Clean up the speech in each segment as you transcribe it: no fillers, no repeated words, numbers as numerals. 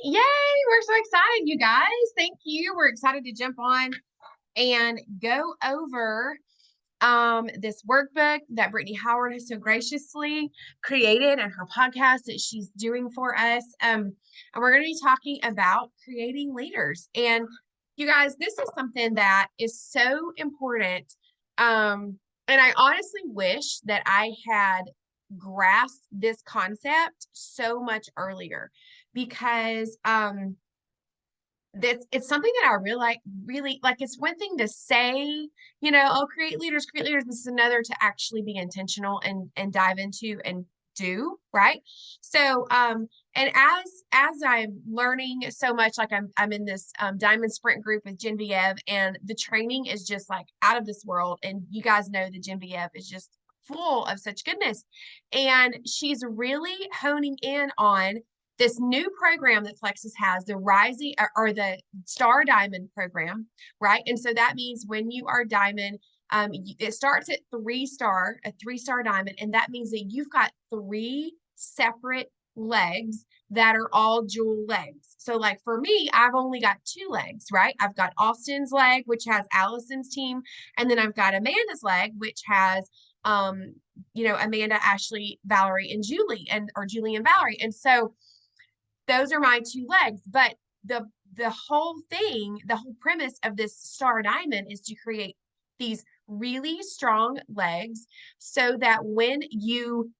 Yay, we're so excited, you guys. Thank you. We're excited to jump on and go over this workbook that Brittany Howard has so graciously created and her podcast that she's doing for us. And we're going to be talking about creating leaders. And you guys, this is something that is so important. And I honestly wish that I had grasped this concept so much earlier because that's it's something that I really like. It's one thing to say, oh, create leaders, create leaders. This is another to actually be intentional and dive into and do, right? So and as I'm learning so much, like I'm in this diamond sprint group with Genevieve, and the training is just like out of this world. And you guys know that Genevieve is just full of such goodness. And she's really honing in on this new program that Plexus has, the Rising or the Star Diamond program, right? And so that means when you are diamond, it starts at a 3-star diamond, and that means that you've got 3 separate legs that are all jewel legs. So like for me, I've only got 2 legs, right? I've got Austin's leg, which has Allison's team, and then I've got Amanda's leg, which has Amanda, Ashley, Valerie, and Julie, or Julie and Valerie. And so those are my 2 legs. But the whole thing, the whole premise of this Star Diamond is to create these really strong legs so that when you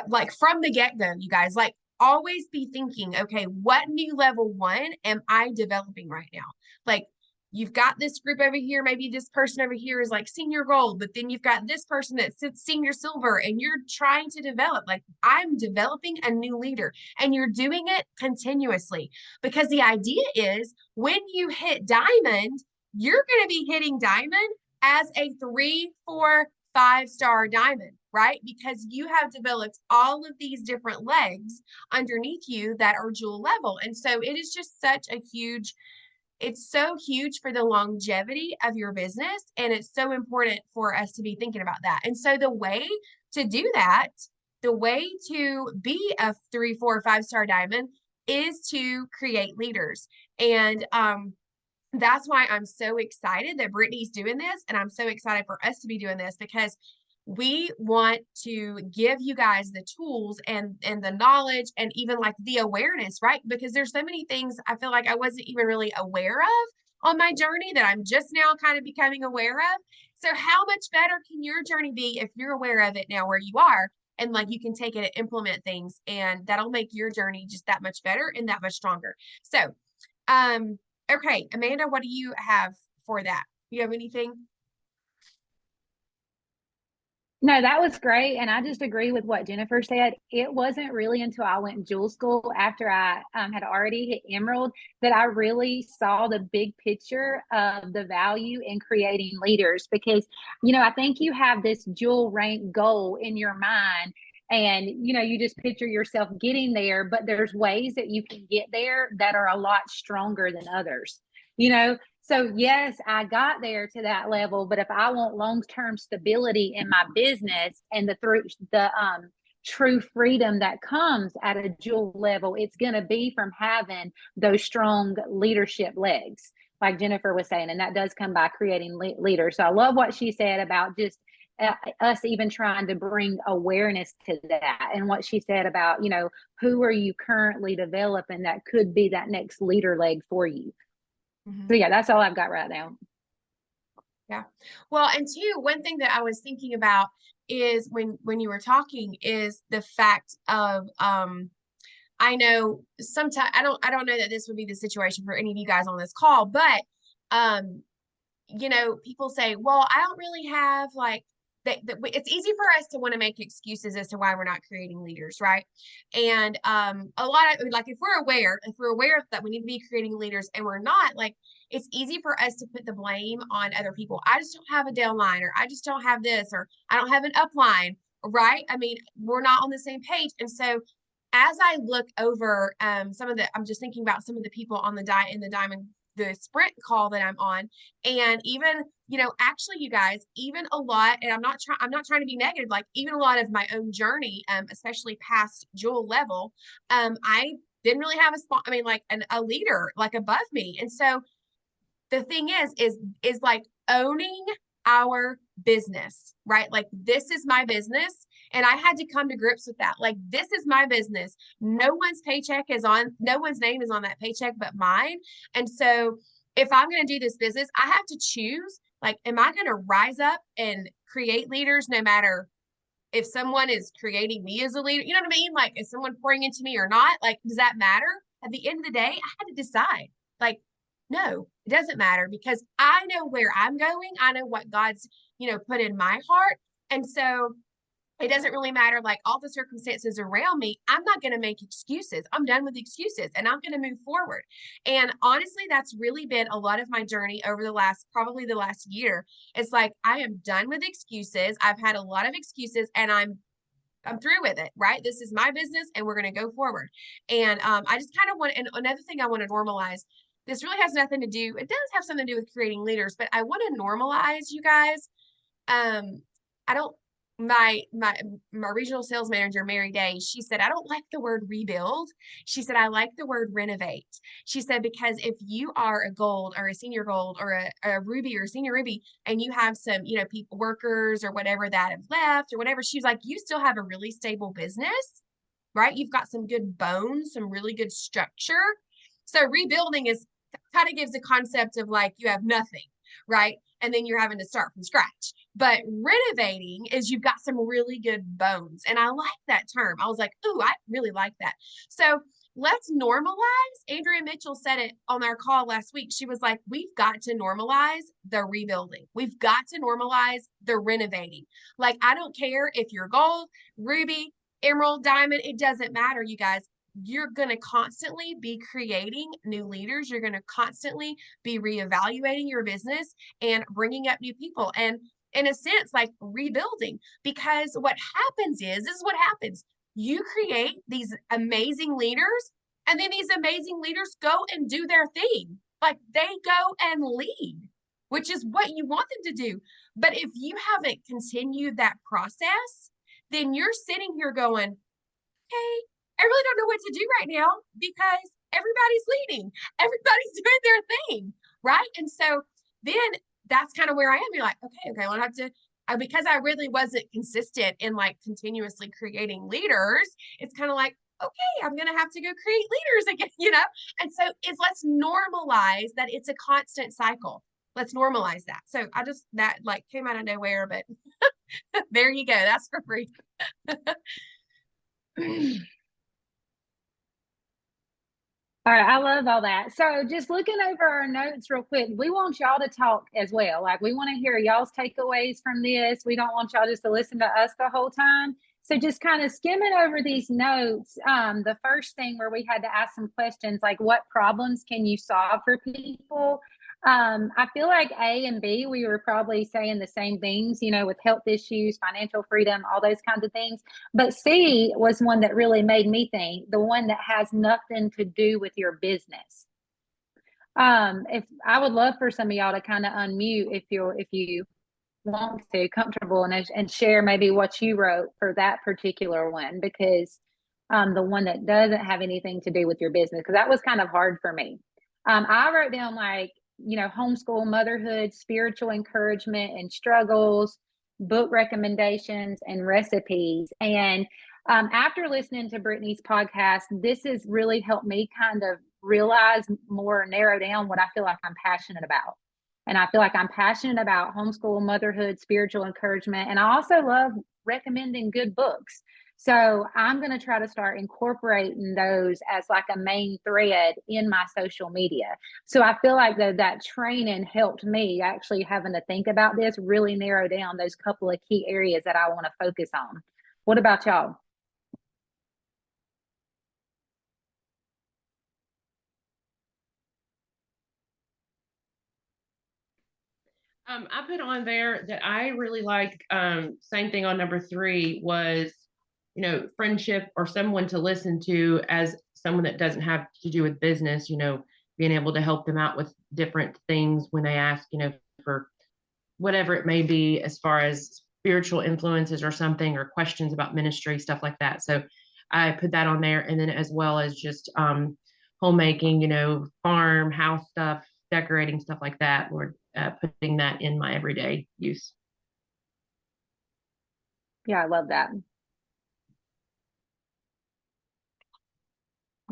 like from the get-go, you guys, like always be thinking, okay, what new level 1 am I developing right now? Like you've got this group over here, maybe this person over here is like senior gold, but then you've got this person that sits senior silver, and you're trying to develop, like I'm developing a new leader, and you're doing it continuously, because the idea is when you hit diamond, you're going to be hitting diamond as a 3, 4, 5-star diamond, right? Because you have developed all of these different legs underneath you that are jewel level. And so it is just such a huge, it's so huge for the longevity of your business. And it's so important for us to be thinking about that. And so the way to do that, the way to be a 3, 4, 5-star diamond is to create leaders. And that's why I'm so excited that Brittany's doing this. And I'm so excited for us to be doing this, because we want to give you guys the tools and the knowledge and even like the awareness, right? Because there's so many things I feel like I wasn't even really aware of on my journey that I'm just now kind of becoming aware of. So how much better can your journey be if you're aware of it now where you are, and like you can take it and implement things, and that'll make your journey just that much better and that much stronger. So okay, Amanda, what do you have for that? You have anything? No, that was great. And I just agree with what Jennifer said. It wasn't really until I went in jewel school after I had already hit Emerald that I really saw the big picture of the value in creating leaders. Because, I think you have this jewel rank goal in your mind, and, you just picture yourself getting there, but there's ways that you can get there that are a lot stronger than others. So yes, I got there to that level, but if I want long-term stability in my business and the true freedom that comes at a jewel level, it's going to be from having those strong leadership legs, like Jennifer was saying, and that does come by creating leaders. So I love what she said about just us even trying to bring awareness to that, and what she said about, who are you currently developing that could be that next leader leg for you. So yeah, that's all I've got right now. Yeah. Well, and 2, one thing that I was thinking about is when you were talking is the fact of I know sometimes I don't know that this would be the situation for any of you guys on this call, but people say, well, I don't really have like it's easy for us to want to make excuses as to why we're not creating leaders, right? And a lot of, like, if we're aware that we need to be creating leaders and we're not, like, it's easy for us to put the blame on other people. I just don't have a downline, or I just don't have this, or I don't have an upline, right? I mean, we're not on the same page. And so as I look over I'm just thinking about some of the people on the diamond, the sprint call that I'm on, and even, actually, you guys, even a lot, and I'm not trying to be negative, like even a lot of my own journey, especially past jewel level, didn't really have a spot. I mean, like a leader like above me. And so the thing is like owning our business, right? Like this is my business. And I had to come to grips with that. Like, this is my business. No one's no one's name is on that paycheck but mine. And so if I'm going to do this business, I have to choose, like, am I going to rise up and create leaders no matter if someone is creating me as a leader? You know what I mean? Like, is someone pouring into me or not? Like, does that matter? At the end of the day, I had to decide, like, no, it doesn't matter because I know where I'm going. I know what God's, put in my heart. And so it doesn't really matter, like, all the circumstances around me. I'm not going to make excuses. I'm done with excuses and I'm going to move forward. And honestly, that's really been a lot of my journey over probably the last year. It's like, I am done with excuses. I've had a lot of excuses and I'm through with it, right? This is my business and we're going to go forward. And I just kind of want, and another thing I want to normalize, this really has nothing to do, it does have something to do with creating leaders, but I want to normalize, you guys. I don't, my regional sales manager, Mary Day, she said, I don't like the word rebuild. She said, I like the word renovate. She said, because if you are a gold or a senior gold or a ruby or a senior ruby, and you have some, people, workers or whatever that have left or whatever, she's like, you still have a really stable business, right? You've got some good bones, some really good structure. So rebuilding is kind of gives a concept of like, you have nothing, right? And then you're having to start from scratch. But renovating is you've got some really good bones. And I like that term. I was like, ooh, I really like that. So let's normalize. Andrea Mitchell said it on our call last week. She was like, we've got to normalize the rebuilding. We've got to normalize the renovating. Like, I don't care if you're gold, ruby, emerald, diamond, it doesn't matter, you guys. You're going to constantly be creating new leaders. You're going to constantly be reevaluating your business and bringing up new people. And in a sense, like rebuilding, because what happens this is what happens. You create these amazing leaders, and then these amazing leaders go and do their thing. Like, they go and lead, which is what you want them to do. But if you haven't continued that process, then you're sitting here going, hey, I really don't know what to do right now because everybody's leading, everybody's doing their thing, right? And so then that's kind of where I am. You're like, okay, well, I have to, because I really wasn't consistent in like continuously creating leaders. It's kind of like, okay, I'm going to have to go create leaders again, And so let's normalize that it's a constant cycle. Let's normalize that. So that like came out of nowhere, but there you go. That's for free. All right, I love all that. So just looking over our notes real quick, we want y'all to talk as well. Like, we want to hear y'all's takeaways from this. We don't want y'all just to listen to us the whole time. So just kind of skimming over these notes, the first thing where we had to ask some questions, like, what problems can you solve for people? I feel like A and B, we were probably saying the same things, with health issues, financial freedom, all those kinds of things. But C was one that really made me think, the one that has nothing to do with your business. If I would love for some of y'all to kind of unmute if you want to, comfortable, and share maybe what you wrote for that particular one, because the one that doesn't have anything to do with your business, because that was kind of hard for me. I wrote down like, homeschool, motherhood, spiritual encouragement and struggles, book recommendations, and recipes. And after listening to Brittany's podcast, this has really helped me kind of realize more, narrow down what I feel like I'm passionate about. And I feel like I'm passionate about homeschool, motherhood, spiritual encouragement. And I also love recommending good books. So I'm going to try to start incorporating those as like a main thread in my social media. So I feel like that training helped me actually having to think about this, really narrow down those couple of key areas that I want to focus on. What about y'all? I put on there that I really like, same thing on number 3 was, friendship or someone to listen to as someone that doesn't have to do with business, being able to help them out with different things when they ask, for whatever it may be, as far as spiritual influences or something, or questions about ministry, stuff like that. So I put that on there. And then as well as just homemaking, farm, house stuff, decorating, stuff like that. Lord, putting that in my everyday use. Yeah, I love that.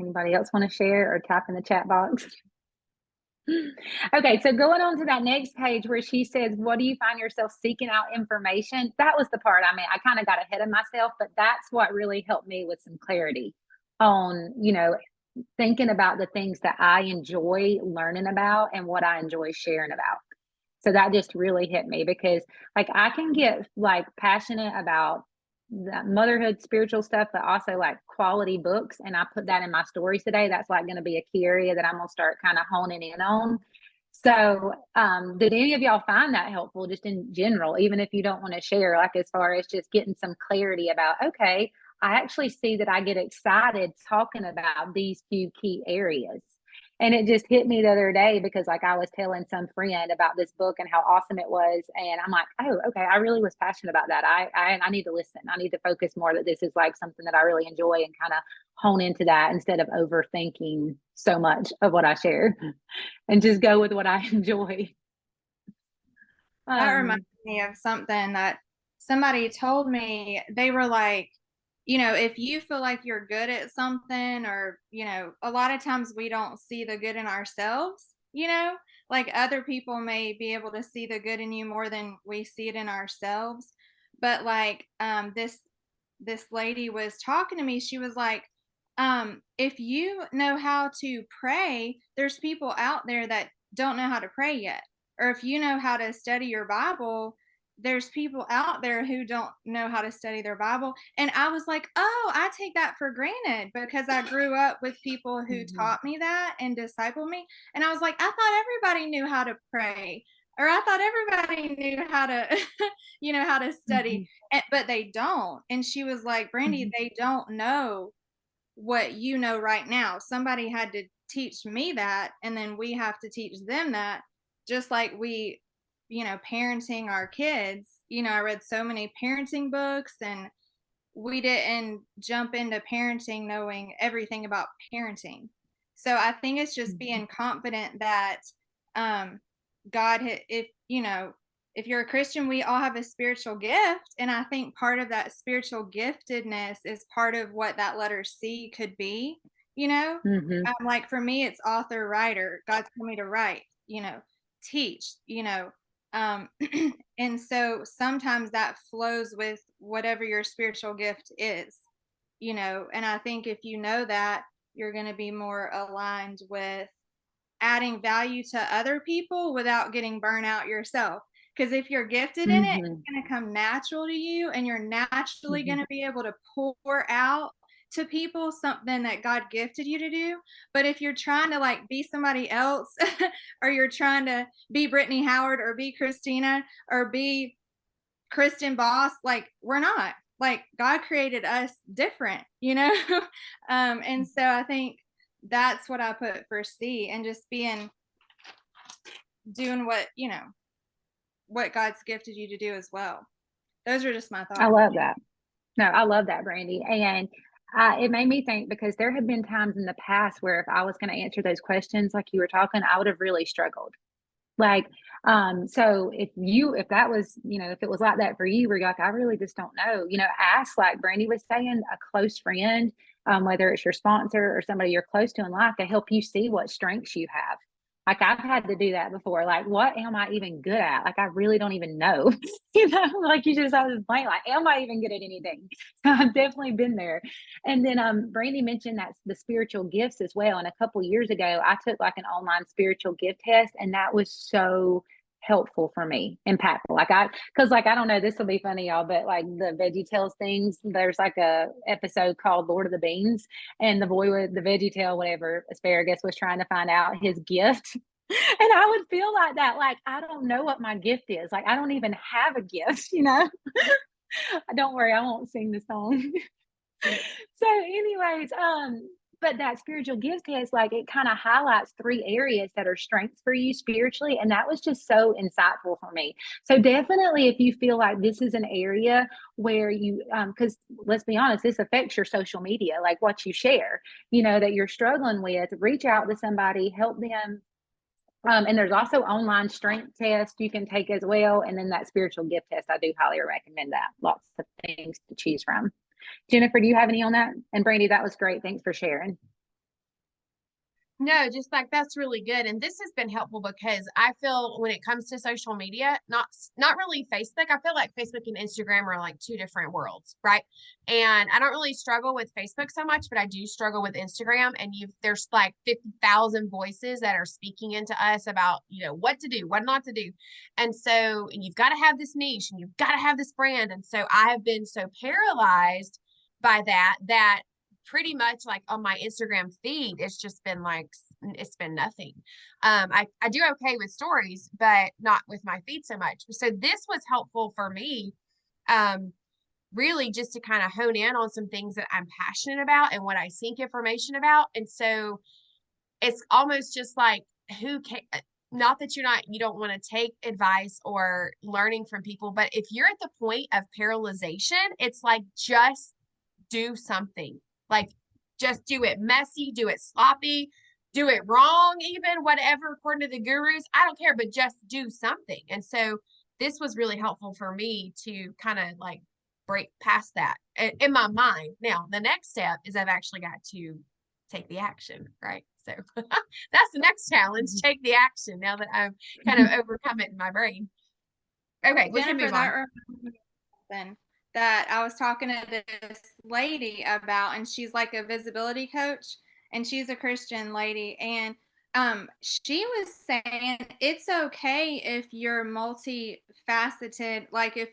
Anybody else want to share or type in the chat box? Okay, so going on to that next page where she says, what do you find yourself seeking out information? That was the part, I kind of got ahead of myself, but that's what really helped me with some clarity on, thinking about the things that I enjoy learning about and what I enjoy sharing about. So that just really hit me because like I can get like passionate about the motherhood spiritual stuff, but also like quality books. And I put that in my stories today. That's like going to be a key area that I'm going to start kind of honing in on. So did any of y'all find that helpful just in general, even if you don't want to share, like as far as just getting some clarity about, okay, I actually see that I get excited talking about these few key areas. And it just hit me the other day because like I was telling some friend about this book and how awesome it was. And I'm like, oh, okay, I really was passionate about that. I need to listen. I need to focus more that this is like something that I really enjoy and kind of hone into that instead of overthinking so much of what I share and just go with what I enjoy. That reminds me of something that somebody told me. They were like, if you feel like you're good at something, or, a lot of times we don't see the good in ourselves, like other people may be able to see the good in you more than we see it in ourselves. But like, this lady was talking to me. She was like, if you know how to pray, there's people out there that don't know how to pray yet. Or if you know how to study your Bible, there's people out there who don't know how to study their Bible. And I was like, oh, I take that for granted because I grew up with people who taught me that and discipled me. And I was like, I thought everybody knew how to pray, or I thought everybody knew how to, how to study, but they don't. And she was like, Brandy, they don't know what you know right now. Somebody had to teach me that, and then we have to teach them that, just like we, parenting our kids. I read so many parenting books, and we didn't jump into parenting knowing everything about parenting. So I think it's just being confident that God, if you're a Christian, we all have a spiritual gift. And I think part of that spiritual giftedness is part of what that letter C could be, like for me, it's author, writer. God's told me to write, teach, and so sometimes that flows with whatever your spiritual gift is, and I think if you know that, you're going to be more aligned with adding value to other people without getting burnt out yourself. Because if you're gifted in it, it's going to come natural to you, and you're naturally going to be able to pour out to people something that God gifted you to do. But if you're trying to like be somebody else, or you're trying to be Brittany Howard or be Christina or be Kristen Boss, like we're not. Like God created us different, and so I think that's what I put for C, and just doing what God's gifted you to do as well. Those are just my thoughts. I love that. No, I love that, Brandy. And it made me think, because there have been times in the past where if I was going to answer those questions like you were talking, I would have really struggled. Like, so if that was, if it was like that for you, where you're like, I really just don't know, ask, like Brandy was saying, a close friend, whether it's your sponsor or somebody you're close to in life, to help you see what strengths you have. Like I've had to do that before. Like, what am I even good at? Like, I really don't even know, like you just, I was playing, like, am I even good at anything? So I've definitely been there. And then, Brandy mentioned that the spiritual gifts as well. And a couple years ago, I took like an online spiritual gift test, and that was so helpful for me, impactful. Cause I don't know, this will be funny, y'all, but like the Veggie Tales things, there's like a episode called Lord of the Beans, and the boy with the Veggie Tale, whatever, asparagus, was trying to find out his gift. And I would feel like that, like, I don't know what my gift is. Like, I don't even have a gift, Don't worry, I won't sing the song. So anyways, But that spiritual gift test, like it kind of highlights 3 areas that are strengths for you spiritually. And that was just so insightful for me. So definitely, if you feel like this is an area where you, because let's be honest, this affects your social media, like what you share, that you're struggling with, reach out to somebody, help them. And there's also online strength test you can take as well. And then that spiritual gift test, I do highly recommend that. Lots of things to choose from. Jennifer, do you have any on that? And Brandy, that was great. Thanks for sharing. No, just like that's really good. And this has been helpful because I feel when it comes to social media, not really Facebook. I feel like Facebook and Instagram are like 2 different worlds, right? And I don't really struggle with Facebook so much, but I do struggle with Instagram. And there's like 50,000 voices that are speaking into us about, what to do, what not to do. And so, and you've got to have this niche and you've got to have this brand. And so I have been so paralyzed by that pretty much like on my Instagram feed, it's just been like, it's been nothing. I do okay with stories, but not with my feed so much. So this was helpful for me, really just to kind of hone in on some things that I'm passionate about and what I seek information about. And so it's almost just like not that you don't want to take advice or learning from people, but if you're at the point of paralyzation, it's like, just do something. Like, just do it messy, do it sloppy, do it wrong, even whatever, according to the gurus. I don't care, but just do something. And so this was really helpful for me to kind of like break past that in my mind. Now, the next step is I've actually got to take the action, right? So that's the next challenge, take the action now that I've kind of overcome it in my brain. Okay, we can Jennifer, move that on. reminds me of something that I was talking to this lady about, and she's like a visibility coach, and she's a Christian lady, and she was saying it's okay if you're multifaceted, like if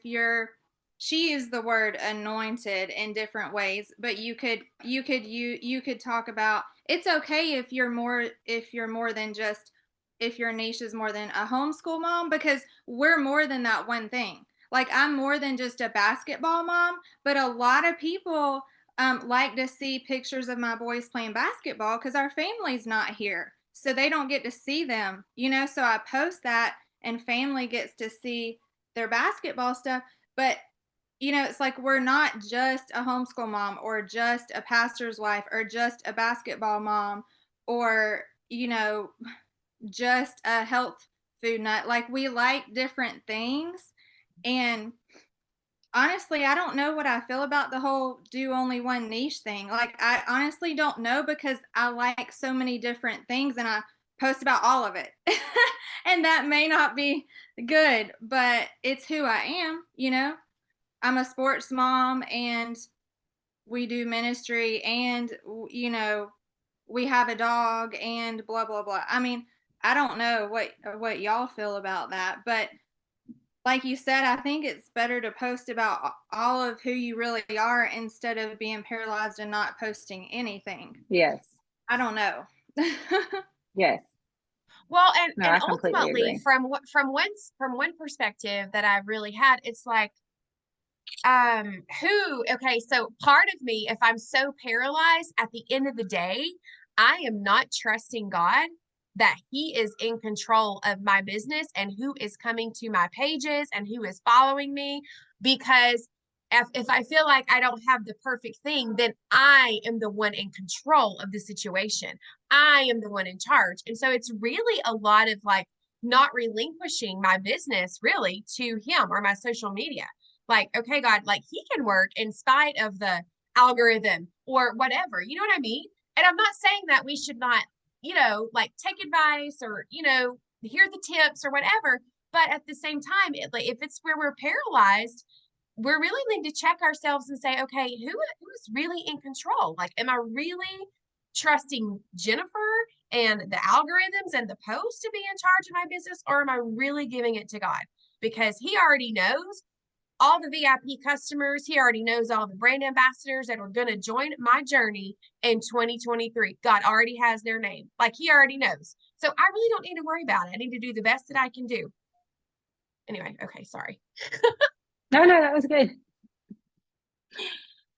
she used the word anointed in different ways, but you could talk about it's okay if you're more than just, if your niche is more than a homeschool mom, because we're more than that one thing. Like, I'm more than just a basketball mom, but a lot of people like to see pictures of my boys playing basketball because our family's not here. So they don't get to see them, So I post that and family gets to see their basketball stuff. But, it's like we're not just a homeschool mom or just a pastor's wife or just a basketball mom or, just a health food nut. Like, we like different things. And honestly, I don't know what I feel about the whole do only one niche thing. Like, I honestly don't know because I like so many different things and I post about all of it. And that may not be good, but it's who I am. I'm a sports mom and we do ministry and, we have a dog and blah, blah, blah. I mean, I don't know what y'all feel about that, but like you said, I think it's better to post about all of who you really are instead of being paralyzed and not posting anything. Yes. I don't know. Yes. Well, No, and I completely ultimately, agree. from one perspective that I've really had, it's like, okay, so part of me, if I'm so paralyzed, at the end of the day, I am not trusting God that He is in control of my business and who is coming to my pages and who is following me, because if I feel like I don't have the perfect thing, then I am the one in control of the situation. I am the one in charge. And so it's really a lot of like not relinquishing my business really to Him or my social media. Like, okay, God, like He can work in spite of the algorithm or whatever. You know what I mean? And I'm not saying that we should not, like take advice or, hear the tips or whatever. But at the same time, like if it's where we're paralyzed, we really need to check ourselves and say, okay, who's really in control? Like, am I really trusting Jennifer and the algorithms and the posts to be in charge of my business, or am I really giving it to God? Because He already knows all the VIP customers. He already knows all the brand ambassadors that are going to join my journey in 2023. God already has their name. Like He already knows. So I really don't need to worry about it. I need to do the best that I can do. Anyway, okay, sorry. No, that was good.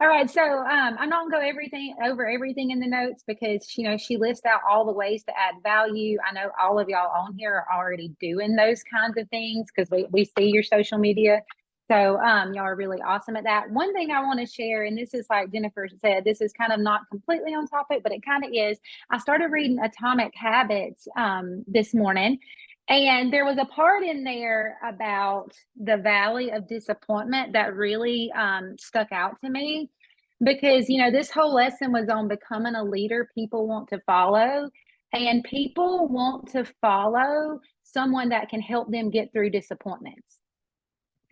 All right, so I'm not gonna go over everything in the notes because she lists out all the ways to add value. I know all of y'all on here are already doing those kinds of things because we see your social media. So y'all are really awesome at that. One thing I want to share, and this is like Jennifer said, this is kind of not completely on topic, but it kind of is. I started reading Atomic Habits this morning, and there was a part in there about the valley of disappointment that really stuck out to me because, this whole lesson was on becoming a leader people want to follow. And people want to follow someone that can help them get through disappointments.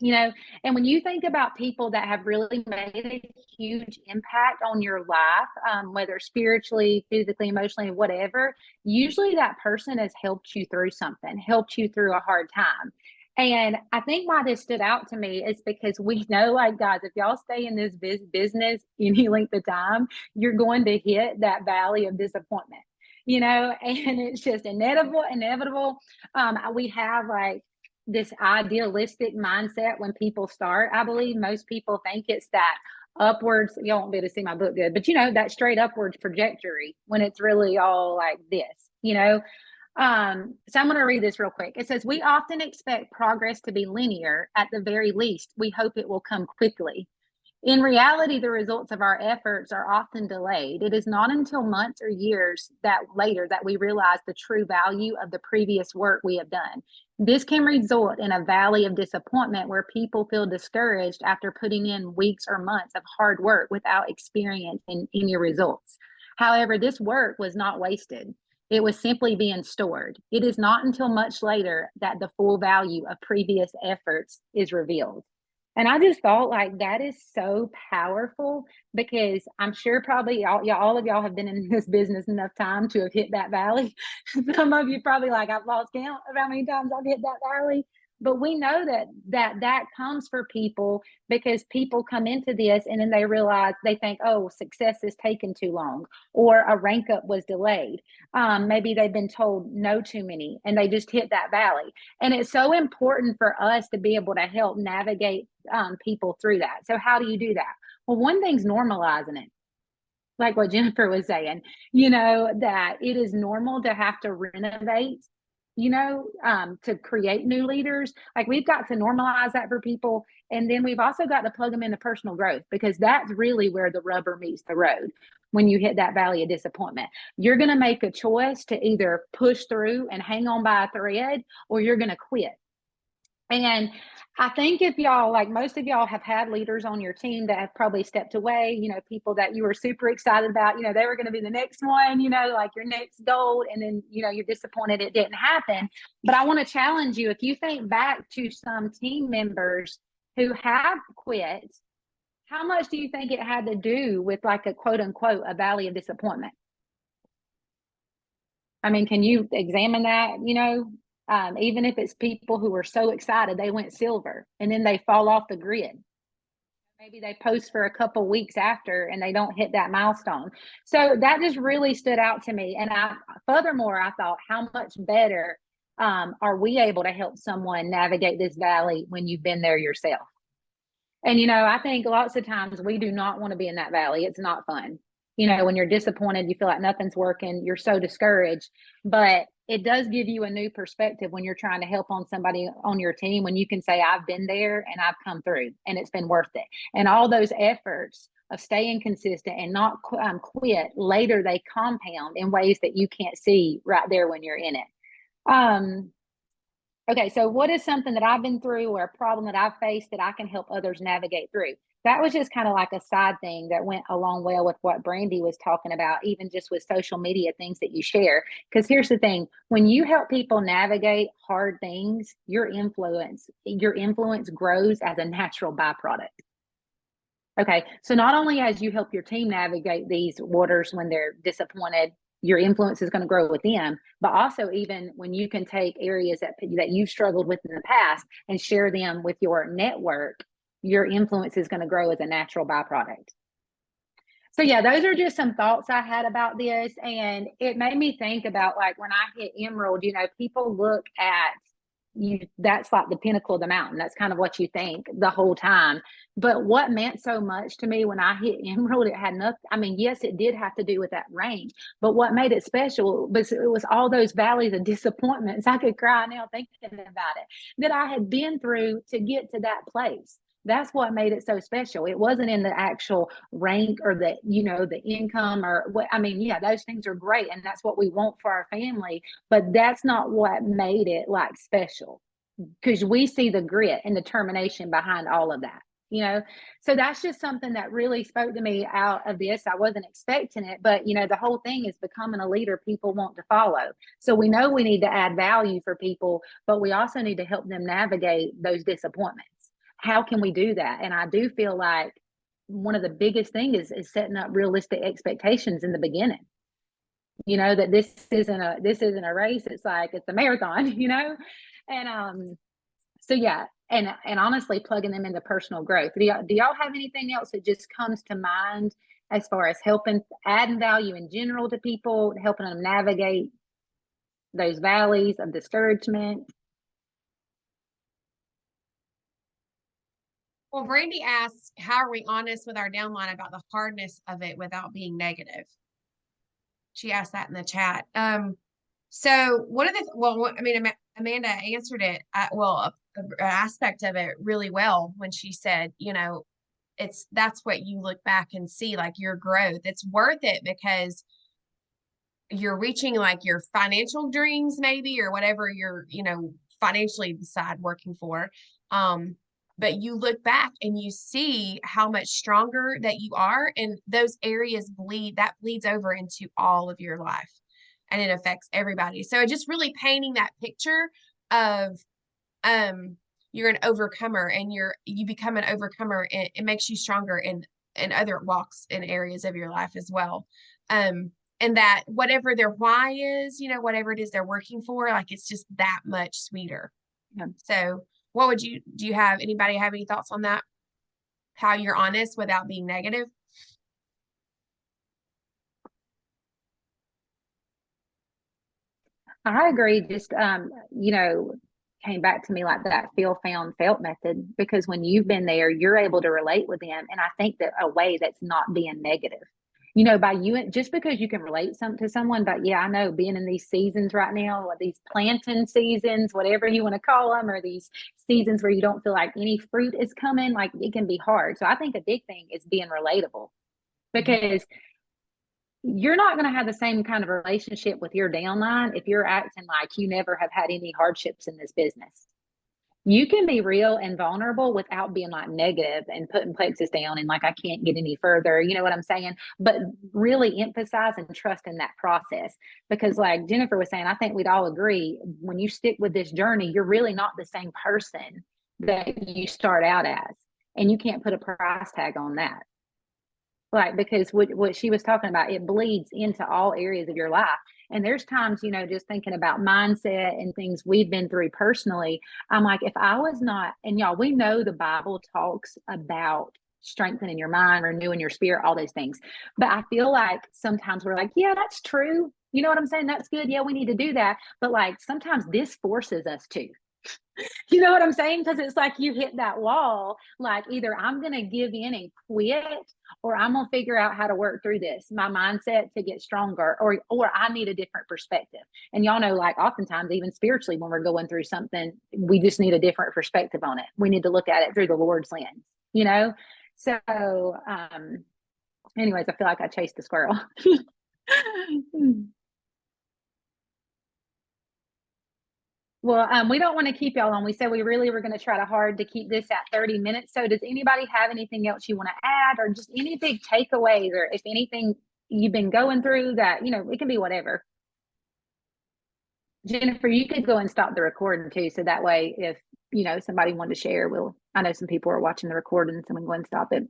And when you think about people that have really made a huge impact on your life, whether spiritually, physically, emotionally, whatever, usually that person has helped you through something, helped you through a hard time. And I think why this stood out to me is because we know, like, guys, if y'all stay in this business any length of time, you're going to hit that valley of disappointment, and it's just inevitable. We have like this idealistic mindset when people start. I believe most people think it's that upwards, you won't be able to see my book good, but that straight upwards trajectory when it's really all like this. So I'm going to read this real quick. It says, we often expect progress to be linear. At the very least, we hope it will come quickly. In reality, the results of our efforts are often delayed. It is not until months or years later that we realize the true value of the previous work we have done. This can result in a valley of disappointment where people feel discouraged after putting in weeks or months of hard work without experiencing any results. However, this work was not wasted. It was simply being stored. It is not until much later that the full value of previous efforts is revealed. And I just thought, like, that is so powerful because I'm sure probably all of y'all have been in this business enough time to have hit that valley. Some of you probably like, I've lost count of how many times I've hit that valley. But we know that comes for people because people come into this and then they realize, they think, oh, success has taken too long, or a rank up was delayed. Maybe they've been told no too many and they just hit that valley. And it's so important for us to be able to help navigate people through that. So how do you do that? Well, one thing's normalizing it. Like what Jennifer was saying, that it is normal to have to renovate, to create new leaders. Like, we've got to normalize that for people. And then we've also got to plug them into personal growth, because that's really where the rubber meets the road. When you hit that valley of disappointment, you're going to make a choice to either push through and hang on by a thread, or you're going to quit. And I think if y'all, like most of y'all have had leaders on your team that have probably stepped away, people that you were super excited about, they were going to be the next one, like your next goal. And then, you're disappointed it didn't happen. But I want to challenge you. If you think back to some team members who have quit, how much do you think it had to do with, like, a quote unquote, a valley of disappointment? I mean, can you examine that, even if it's people who were so excited they went silver and then they fall off the grid. Maybe they post for a couple weeks after and they don't hit that milestone. So that just really stood out to me. And furthermore, I thought, how much better are we able to help someone navigate this valley when you've been there yourself? And, I think lots of times we do not want to be in that valley. It's not fun. When you're disappointed, you feel like nothing's working, you're so discouraged. But it does give you a new perspective when you're trying to help on somebody on your team, when you can say, I've been there and I've come through and it's been worth it. And all those efforts of staying consistent and not quit, later they compound in ways that you can't see right there when you're in it. Okay, so what is something that I've been through, or a problem that I've faced, that I can help others navigate through? That was just kind of like a side thing that went along well with what Brandy was talking about, even just with social media, things that you share. Because here's the thing, when you help people navigate hard things, your influence grows as a natural byproduct. Okay, so not only as you help your team navigate these waters when they're disappointed, your influence is going to grow with them, but also even when you can take areas that you've struggled with in the past and share them with your network, your influence is going to grow as a natural byproduct. So yeah, those are just some thoughts I had about this. And it made me think about, like, when I hit Emerald, people look at that's like the pinnacle of the mountain. That's kind of what you think the whole time. But what meant so much to me when I hit Emerald, it had nothing. I mean, yes, it did have to do with that range, but what made it special was it was all those valleys of disappointments. I could cry now thinking about it, that I had been through to get to that place. That's what made it so special. It wasn't in the actual rank or the, the income or what. I mean, yeah, those things are great. And that's what we want for our family, but that's not what made it like special, because we see the grit and determination behind all of that. So that's just something that really spoke to me out of this. I wasn't expecting it, but the whole thing is becoming a leader people want to follow. So we know we need to add value for people, but we also need to help them navigate those disappointments. How can we do that? And I do feel like one of the biggest things is setting up realistic expectations in the beginning. That this isn't a race. It's a marathon, And so yeah, and honestly plugging them into personal growth. Do y'all have anything else that just comes to mind as far as adding value in general to people, helping them navigate those valleys of discouragement? Well, Brandy asks, how are we honest with our downline about the hardness of it without being negative? She asked that in the chat. So one of the, Amanda answered it, an aspect of it really well when she said, that's what you look back and see, like your growth. It's worth it because you're reaching like your financial dreams maybe, or whatever you're, financially decide working for. But you look back and you see how much stronger that you are, and those areas bleeds over into all of your life, and it affects everybody. So just really painting that picture of, you're an overcomer, and you become an overcomer, and it makes you stronger in other walks and areas of your life as well. And that whatever their why is, whatever it is they're working for, like it's just that much sweeter. Yeah. So anybody have any thoughts on that? How you're honest without being negative? I agree. Just, came back to me like that feel, found, felt method, because when you've been there, you're able to relate with them. And I think that a way that's not being negative, by you, just because you can relate to someone, but yeah, I know being in these seasons right now, or these planting seasons, whatever you want to call them, or these seasons where you don't feel like any fruit is coming, like it can be hard. So I think a big thing is being relatable, because you're not going to have the same kind of relationship with your downline if you're acting like you never have had any hardships in this business. You can be real and vulnerable without being like negative and putting plexus down and like, I can't get any further. You know what I'm saying? But really emphasize and trust in that process. Because like Jennifer was saying, I think we'd all agree, when you stick with this journey, you're really not the same person that you start out as. And you can't put a price tag on that. Like, because what she was talking about, it bleeds into all areas of your life. And there's times, just thinking about mindset and things we've been through personally, I'm like, if I was not, and y'all, we know the Bible talks about strengthening your mind, renewing your spirit, all those things. But I feel like sometimes we're like, yeah, that's true. You know what I'm saying? That's good. Yeah, we need to do that. But like, sometimes this forces us to. You know what I'm saying? Because it's like you hit that wall, like either I'm going to give in and quit, or I'm going to figure out how to work through this, my mindset to get stronger, or I need a different perspective. And y'all know, like oftentimes, even spiritually, when we're going through something, we just need a different perspective on it. We need to look at it through the Lord's lens, So anyways, I feel like I chased the squirrel. Well, we don't want to keep y'all on. We said we really were going to try hard to keep this at 30 minutes. So does anybody have anything else you want to add, or just any big takeaways, or if anything you've been going through that, it can be whatever. Jennifer, you could go and stop the recording too. So that way, if, somebody wanted to share, I know some people are watching the recording, so we can go and stop it.